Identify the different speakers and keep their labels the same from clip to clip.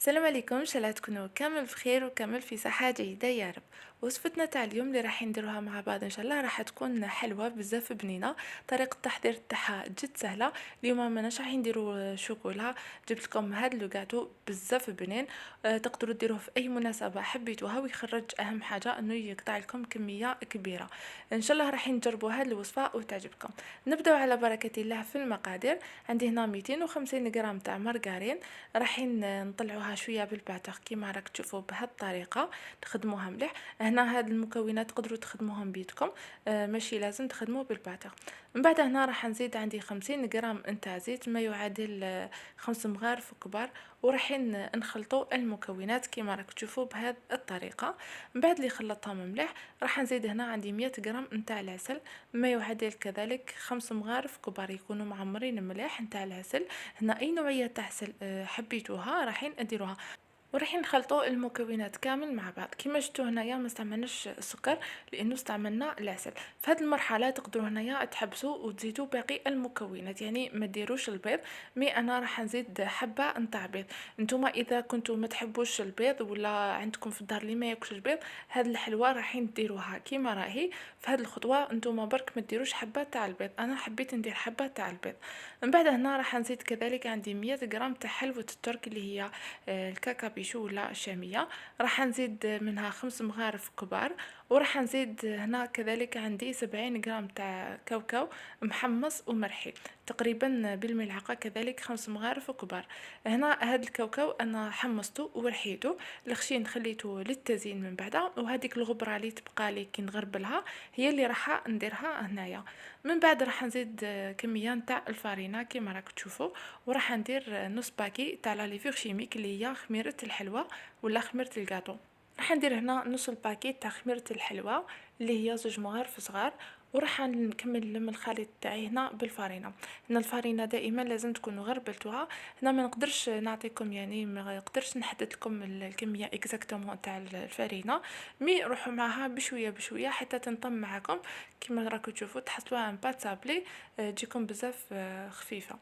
Speaker 1: السلام عليكم، ان شاء الله تكونوا كامل بخير وكامل في صحة جيدة يا رب. وصفتنا تاع اليوم اللي راح نديروها مع بعض ان شاء الله راح تكون حلوة بزاف بنينة. طريقة التحضير تاعها جد سهلة. اليوم ماناش راح نديرو شوكولا، جبت لكم هذا لو غاتو بزاف بنين. تقدروا ديروه في اي مناسبة حبيتوها ويخرج. اهم حاجة انه يقطع لكم كمية كبيرة. ان شاء الله راح نجربوا هذه الوصفة وتعجبكم. نبداو على بركة الله في المقادير. عندي هنا 250 غرام تاع مارغرين. رايحين نطلعوها شويه بالباتر كيما راك تشوفوا بهذه الطريقه. تخدموها مليح. هنا هاد المكونات تقدروا تخدموهم بيدكم. ماشي لازم تخدموه بالباتر. من بعد هنا راح نزيد عندي 50 غرام نتاع زيت ما يعادل 5 مغارف كبار. ورايحين نخلطوا المكونات كيما راك تشوفوا بهذه الطريقه. من بعد اللي خلطتهم مليح راح نزيد هنا عندي 100 غرام نتاع العسل ما يعادل كذلك 5 مغارف كبار يكونوا معمرين مليح نتاع العسل. هنا اي نوعيه تاع عسل حبيتوها رايحين اديروها. وراح نخلطوا المكونات كامل مع بعض كما شفتوا هنايا ما استعملناش السكر لانه استعملنا العسل. في هذه المرحله تقدروا هنايا تحبسوا وتزيدوا باقي المكونات يعني ما ديروش البيض. مي انا راح نزيد حبه نتاع بيض. نتوما اذا كنتوا ما تحبوش البيض ولا عندكم في الدار اللي ما ياكلش البيض هذه الحلوه راح ديروها كيما راهي. في هذه الخطوه نتوما برك ما ديروش حبه تاع البيض، انا حبيت ندير حبه تاع البيض. من بعد هنا راح نزيد كذلك عندي 100 غرام تاع حلوه الترك اللي هي الكاكابيشو ولا الشامية. راح نزيد منها 5 مغارف كبار. وراح نزيد هنا كذلك عندي 70 غرام تاع كاوكاو محمص ومرحي تقريبا بالملعقة كذلك 5 مغارف كبار. هنا هذا الكاوكاو انا حمصته ورحيته. الخشين خليته للتزيين من بعد. وهذيك الغبرة اللي تبقى لي كي نغربلها هي اللي راح نديرها هنايا. من بعد راح نزيد كمية نتاع الفارينة كيما راك تشوفوا. وراح ندير نص باكي تاع لا ليفور شيميك اللي هي خميرة الحلوى ولا خميرة الكاطو. راح ندير هنا نص الباكيت تاع خميرة الحلوى اللي هي 2 مغارف صغار. وراح نكمل من الخليط تاعي هنا بالفارينه. هنا الفارينه دائما لازم تكونوا غربلتوها. هنا ما نقدرش نعطيكم يعني ما نقدرش نحدد لكم الكميه اكزاكتومون تاع الفارينه. مي روحوا معها بشويه بشويه حتى تنطم معكم كما راكم تشوفوا تحصلوها ان بات سابلي تجيكم بزاف خفيفه.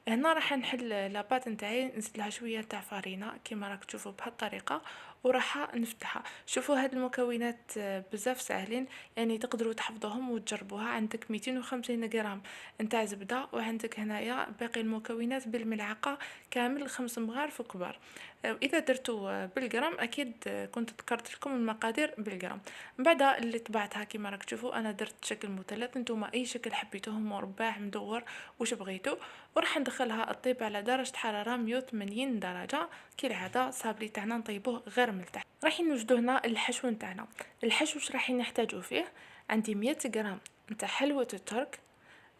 Speaker 1: هنا راح نحل لاباط نتاعي نزيد لها شويه تاع فارينه كيما راك تشوفوا بهالطريقه. وراح نفتحها. شوفوا هاد المكونات بزاف ساهلين يعني تقدروا تحفظوهم وتجربوها. عندك 250 غرام نتاع زبده وعندك هنايا باقي المكونات بالملعقه كامل 5 مغارف كبار. اذا درتوا بالجرام اكيد كنت ذكرت لكم المقادير بالجرام. من بعد اللي طبعتها كيما راك تشوفوا انا درت شكل مثلث نتوما اي شكل حبيتوه مربع مدور وش بغيتو. وراح ندخلها الطيب على درجه حراره 180 درجه كالعاده. صابلي تاعنا نطيبوه غير ملتح. راح نوجدو هنا الحشو نتاعنا. الحشو واش راح نحتاجو فيه؟ عندي 100 غرام نتاع حلوة الترك.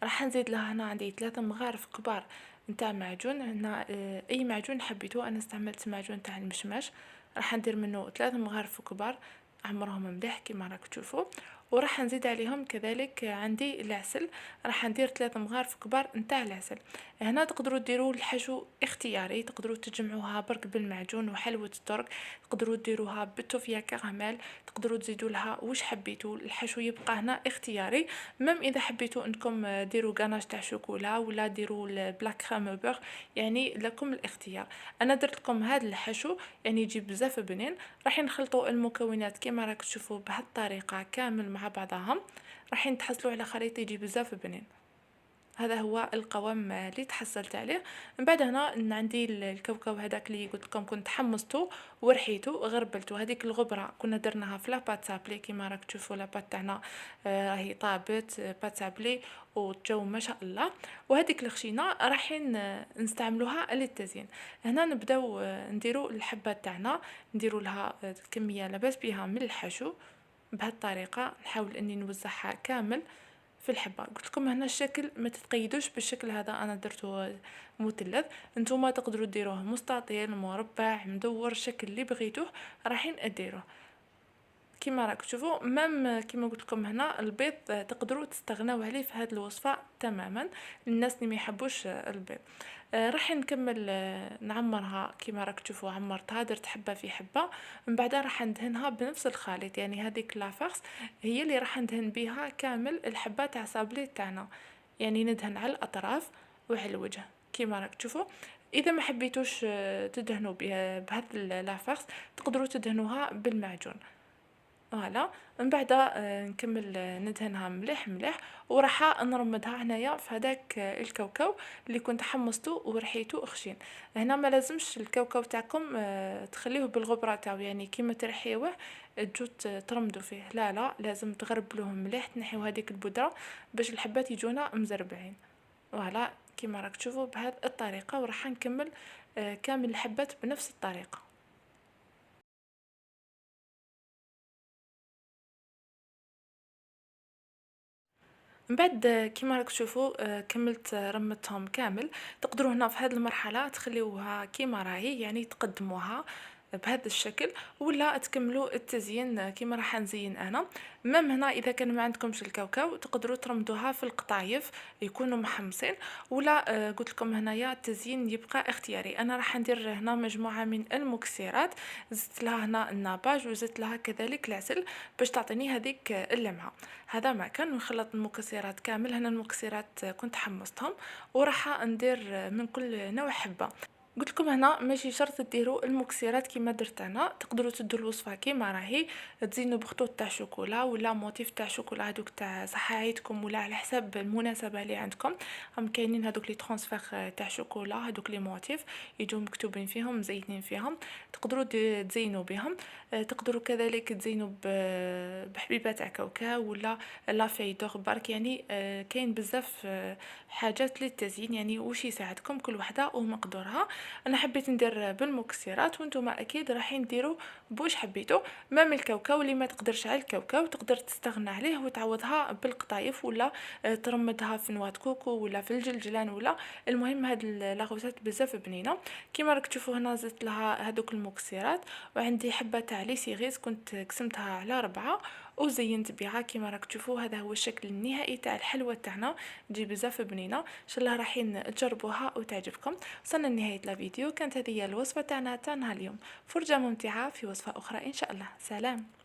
Speaker 1: راح نزيد لها هنا عندي 3 مغارف كبار نتاع معجون. هنا اي معجون حبيتو انا استعملت معجون تاع المشماش. راح ندير منه 3 مغارف كبار عمرهم مليح كيما راك تشوفوا. وراح نزيد عليهم كذلك عندي العسل. راح ندير 3 مغارف كبار نتاع العسل. هنا تقدروا ديروا الحشو اختياري تقدروا تجمعوها برك بالمعجون وحلوة الترك. تقدروا ديروها بالتوفيا كراميل. تقدروا تزيدوا لها واش حبيتوا. الحشو يبقى هنا اختياري. ميم اذا حبيتوا انكم ديروا غاناج تاع شوكولا ولا ديروا البلاك كريم بور يعني لكم الاختيار. انا درت لكم هذا الحشو يعني يجي بزاف بنين. راح نخلطوا المكونات كما راك تشوفوا بهالطريقه كامل مع بعضها. راح تحصلوا على خليط يجي بزاف بنين. هذا هو القوام اللي تحصلت عليه. من بعد هنا عندي الكاوكاو هذاك اللي قلت لكم كنت حمصته ورحيته غربلته. هذيك الغبره كنا درناها في لاباط سابلي كيما راك تشوفوا لاباط تاعنا راهي طابت بات سابلي والجو ما شاء الله. وهذيك الخشينه راح نستعملوها للتزيين. هنا نبداو نديروا الحبات تاعنا نديروا لها كميه لاباس بها من الحشو بهالطريقه. نحاول اني نوزعها كامل في الحبة. قلت لكم هنا الشكل ما تتقيدوش بالشكل هذا انا درته مثلث. نتوما تقدروا ديروه مستطيل مربع مدور الشكل اللي بغيتوه رايحين اديروه كيما راك تشوفوا. مام كيما قلت لكم هنا البيض تقدروا تستغناو عليه في هذه الوصفه تماما للناس اللي ما يحبوش البيض. راح نكمل نعمرها كيما راك تشوفوا. عمرتها درت حبه في حبه. من بعد راح ندهنها بنفس الخليط يعني هذيك لافاكس هي اللي راح ندهن بها كامل الحبه تاع صابلي تاعنا. يعني ندهن على الاطراف وعلى الوجه كيما راك تشوفوا. اذا ما حبيتوش تدهنوا بهذا لافاغس تقدروا تدهنوها بالمعجون. فوالا. من بعد نكمل ندهنها مليح مليح، وراح نرمدها هنايا في هذاك الكاوكاو اللي كنت حمصته ورحيته خشين. هنا ما لازمش الكاوكاو تاعكم تخليه بالغبره تاعو، يعني كيما ترحيوه تجو ترمدوا فيه، لا لا، لازم تغربلوه مليح، تنحيو هذيك البودره باش الحبات يجونا مزربعين. فوالا كيما راك تشوفوا بهذه الطريقه، وراح نكمل كامل الحبات بنفس الطريقه. من بعد كيما راك تشوفوا كملت رمتهم كامل. تقدروا هنا في هذه المرحله تخليوها كيما راهي، يعني تقدموها بهذا الشكل، ولا تكملوا التزيين كيما راح نزين انا. مام هنا اذا كان ما عندكمش الكاوكاو تقدروا ترمدوها في القطايف يكونوا محمصين، ولا قلت لكم هنايا التزيين يبقى اختياري. انا راح ندير هنا مجموعه من المكسرات، زدت لها هنا الناباج وزدت لها كذلك العسل باش تعطيني هذيك اللمعه. هذا ما كان نخلط المكسرات كامل. هنا المكسرات كنت حمصتهم، وراح ندير من كل نوع حبه. قلت لكم هنا ماشي شرط ديروا المكسرات كيما درت انا، تقدروا تدوا الوصفه كيما راهي، تزينوا بخطوط تاع شوكولا ولا موتيف تاع شوكولا هذوك تاع صحايتكم، ولا على حساب المناسبه اللي عندكم. هم كاينين هذوك لي ترانسفير تاع شوكولا، هذوك لي موتيف يجوا مكتوبين فيهم مزينين فيهم، تقدروا تزينوا بهم. تقدروا كذلك تزينوا بحبيبه تاع كاوكاو ولا لافايدور برك، يعني كاين بزاف حاجات للتزيين، يعني وش يساعدكم كل وحده ومقدورها. انا حبيت ندير بالمكسرات، وانتم اكيد راح ديروا بوش حبيتوا. مام الكاوكاو اللي ما تقدرش على الكاوكاو تقدر تستغنى عليه وتعوضها بالقطايف، ولا ترمدها في نوات كوكو ولا في الجلجلان، ولا المهم هاد لاغوسات بزاف بنينه. كيما راك تشوفوا هنا زدت لها هذوك المكسرات، وعندي حبه تاع لي سيريز كنت قسمتها على 4 وزينت بها. كيما راك تشوفوا هذا هو الشكل النهائي تاع الحلوى تاعنا، تجي بزاف بنينه. ان شاء الله راحين تجربوها وتعجبكم. وصلنا لنهايه الفيديو، كانت هذه هي الوصفه تاعنا تاع نهار اليوم. فرجه ممتعه في وصفه اخرى ان شاء الله. سلام.